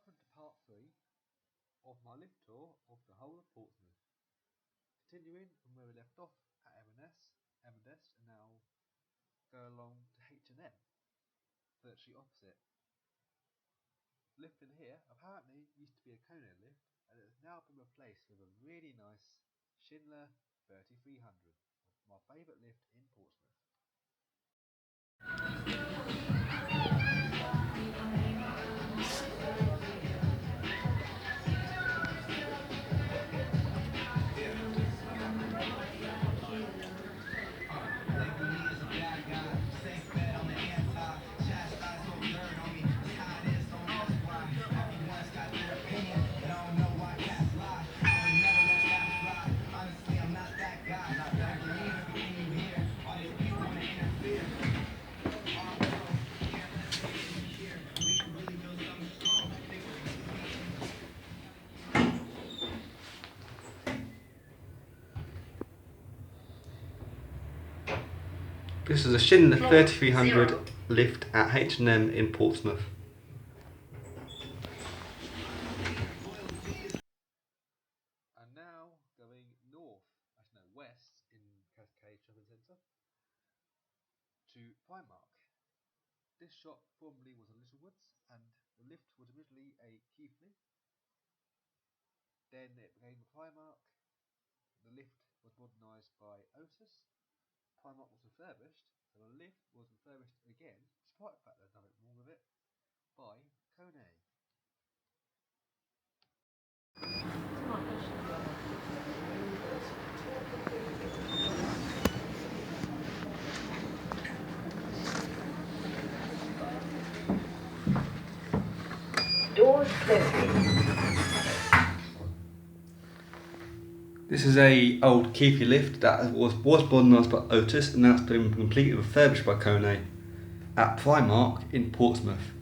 Welcome to part 3 of my lift tour of the whole of Portsmouth. Continuing from where we left off at M&S and now go along to H&M, virtually opposite. Lift in here apparently used to be a Kontinuum lift and it has now been replaced with a really nice Schindler 3300, my favourite lift in Portsmouth. This is a Schindler 3300 lift at H&M in Portsmouth. And now going west in Cascade Shopping Centre to Primark. This shop formerly was a Littlewoods and the lift was originally a Keith lift. Then it became a Primark. The lift was modernised by Otis. Primark was refurbished, so the lift was refurbished again, despite the fact there's nothing wrong with it, by Kontinuum. Doors closing. This is a old Keithy lift that was modernised by Otis and now it's been completely refurbished by Kontinuum at Primark in Portsmouth.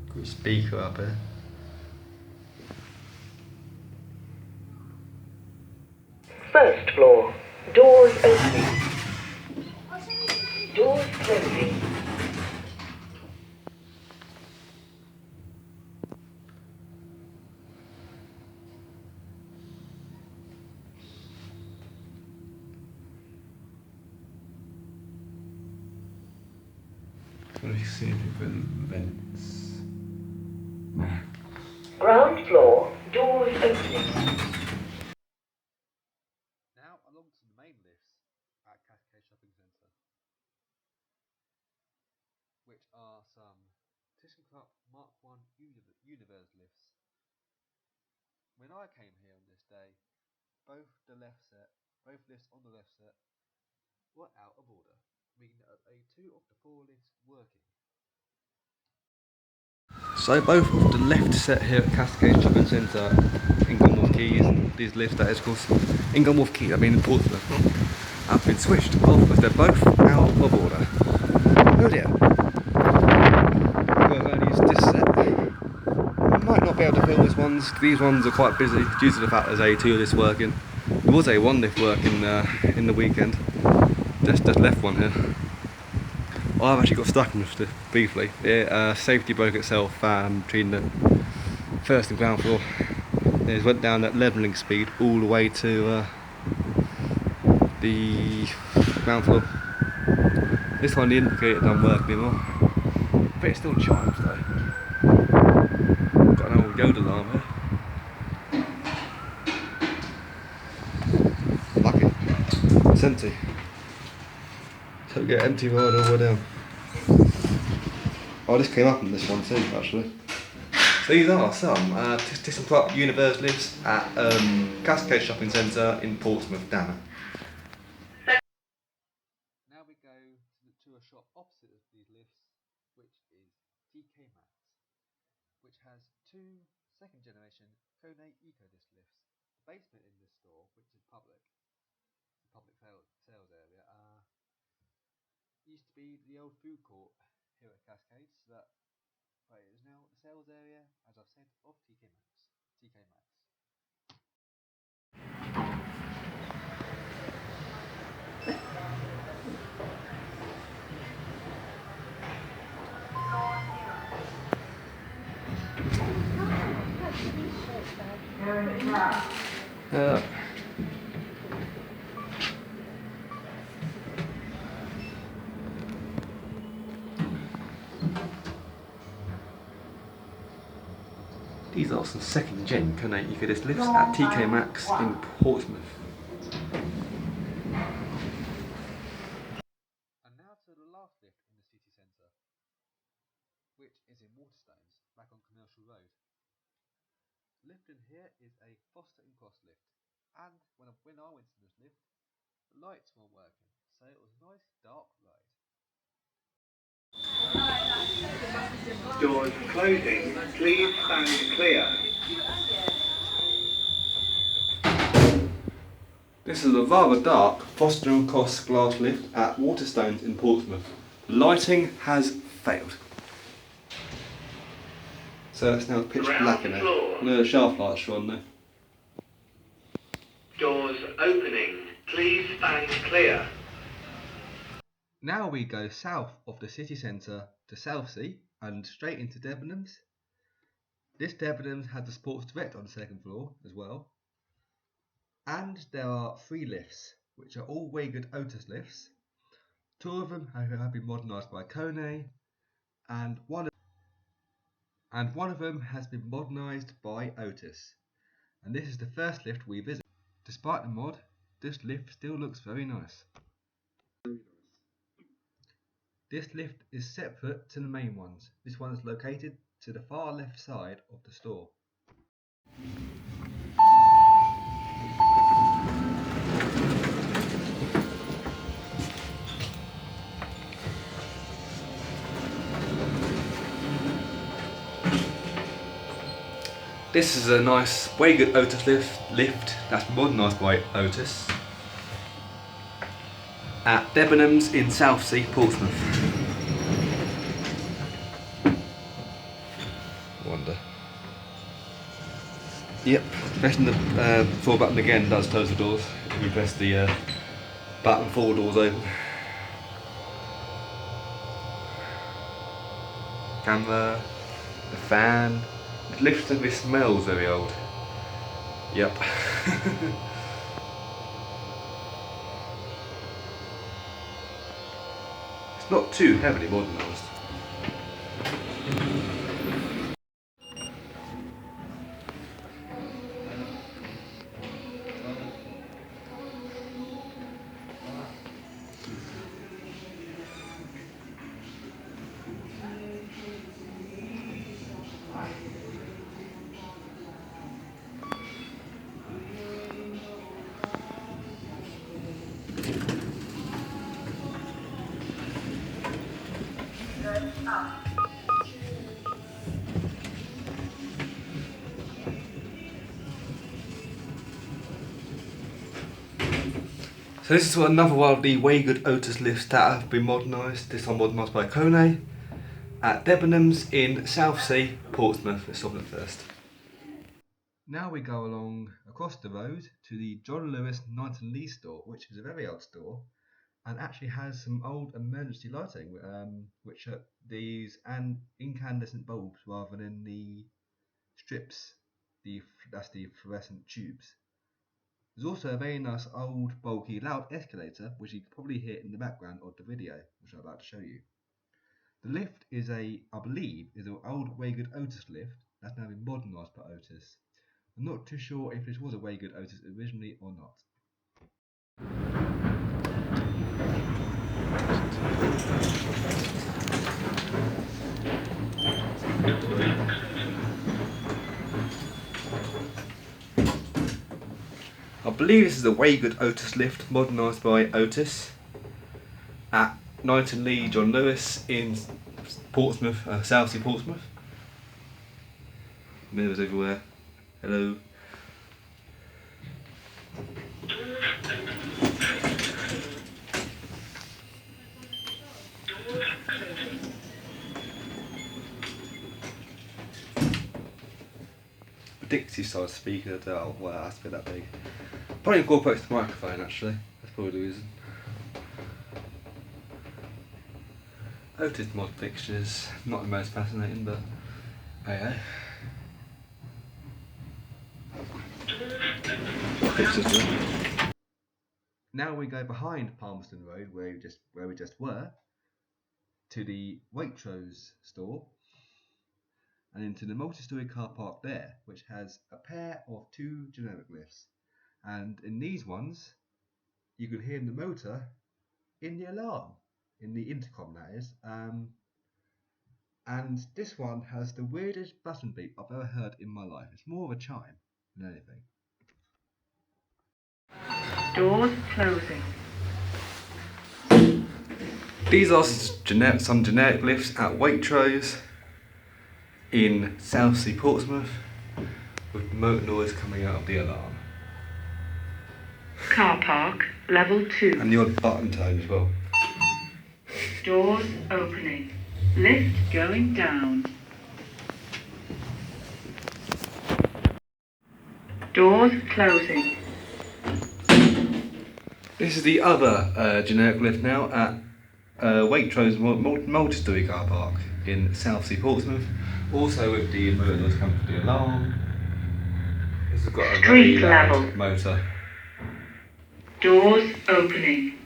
Got a speaker up here. First floor. Doors opening. Doors closing. What do you see different vents? Ground floor. Doors opening. Now along to the main lifts at Cascade Shopping Centre, which are some ThyssenKrupp Mark 1 Universe lifts. When I came here on this day, both lifts on the left set were out of order, meaning that 2 of the 4 lifts working. So both of the left set here at Cascade Shopping Centre in Gunwharf Quays, these lifts that is of course in Gunwharf Quays, I mean in Portsmouth, have been switched off because they're both out of order. Oh dear. We've only used this set. I might not be able to film this one, these ones are quite busy due to the fact there's a 2 lifts working. There was a 1 lift working in the weekend. Just left one here. I've actually got stuck in this briefly. The safety broke itself between the first and ground floor. It went down at levelling speed all the way to the ground floor. This one the indicator doesn't work anymore, but it still chimes though. Got an old Yoda alarm here. Lucky. It's empty. So we get empty ride all the way down. Oh, this came up on this one too, actually. So these are some ThyssenKrupp Universe lifts at Cascade Shopping Centre in Portsmouth, Dana. Now we go to a shop opposite of these lifts, which is TK Maxx, which has 2 second generation Kontinuum EcoDisc lifts. The basement in this store, which is public sales area, used to be the old food court here at Cascades, but it is now the sales area, as I've said, of TK Maxx. These are some second gen Kontinuum lifts at TK Maxx in Portsmouth. And now to the last lift in the city centre, which is in Waterstones, back on Commercial Road. The lift in here is a Foster and Cross lift, and when I went in this lift, the lights weren't working, so it was a nice dark ride. Doors closing. Please stand clear. This is a rather dark Foster and Cross glass lift at Waterstones in Portsmouth. The lighting has failed. So it's now pitch black in there. No, the shaft lights are on there. Doors opening. Please stand clear. Now we go south of the city centre to Southsea and straight into Debenhams. This Debenhams has the Sports Direct on the second floor as well. And there are 3 lifts, which are all Waygood Otis lifts. 2 of them have been modernised by Kontinuum, and one of them has been modernised by Otis. And this is the first lift we visit. Despite the mod, this lift still looks very nice. This lift is separate to the main ones. This one is located to the far left side of the store. This is a nice Waygood Otis lift that's modernised by Otis at Debenhams in Southsea, Portsmouth. Wonder. Yep, pressing the floor button again does close the doors. If you press the button, 4 doors open. Camera, the fan. The lift simply smells very old. Yep. It's not too heavily modernised. So this is another one of the Waygood Otis lifts that have been modernised, this time modernised by Kontinuum, at Debenhams in Southsea, Portsmouth. Let's stop it first. Now we go along across the road to the John Lewis Knight and Lee store, which is a very old store and actually has some old emergency lighting, which are these incandescent bulbs rather than the strips. That's the fluorescent tubes. There's also a very nice old bulky loud escalator, which you can probably hear in the background of the video, which I'm about to show you. The lift is I believe, an old Waygood Otis lift that's now been modernised by Otis. I'm not too sure if this was a Waygood Otis originally or not. I believe this is a Waygood Otis lift modernised by Otis at Knight and Lee John Lewis in Portsmouth, Southsea, Portsmouth. Mirrors everywhere. Hello. Dixie size speaker, well, it has to be that big. Probably incorporates the microphone actually, that's probably the reason. Otis mod fixtures, not the most fascinating, but hey. fixtures to it. Now we go behind Palmerston Road, where we just were, to the Waitrose store, and into the multi-storey car park there, which has a pair of 2 generic lifts. And in these ones, you can hear the motor in the alarm, in the intercom that is. And this one has the weirdest button beep I've ever heard in my life. It's more of a chime than anything. Doors closing. These are some generic lifts at Waitrose in Southsea, Portsmouth, with motor noise coming out of the alarm. Car park, level 2. And the odd button tone as well. Doors opening. Lift going down. Doors closing. This is the other generic lift now at Waitrose multi-storey car park in Southsea, Portsmouth. Also with the motor noise coming from the alarm. This has got a very Street loud level. motor. Doors opening.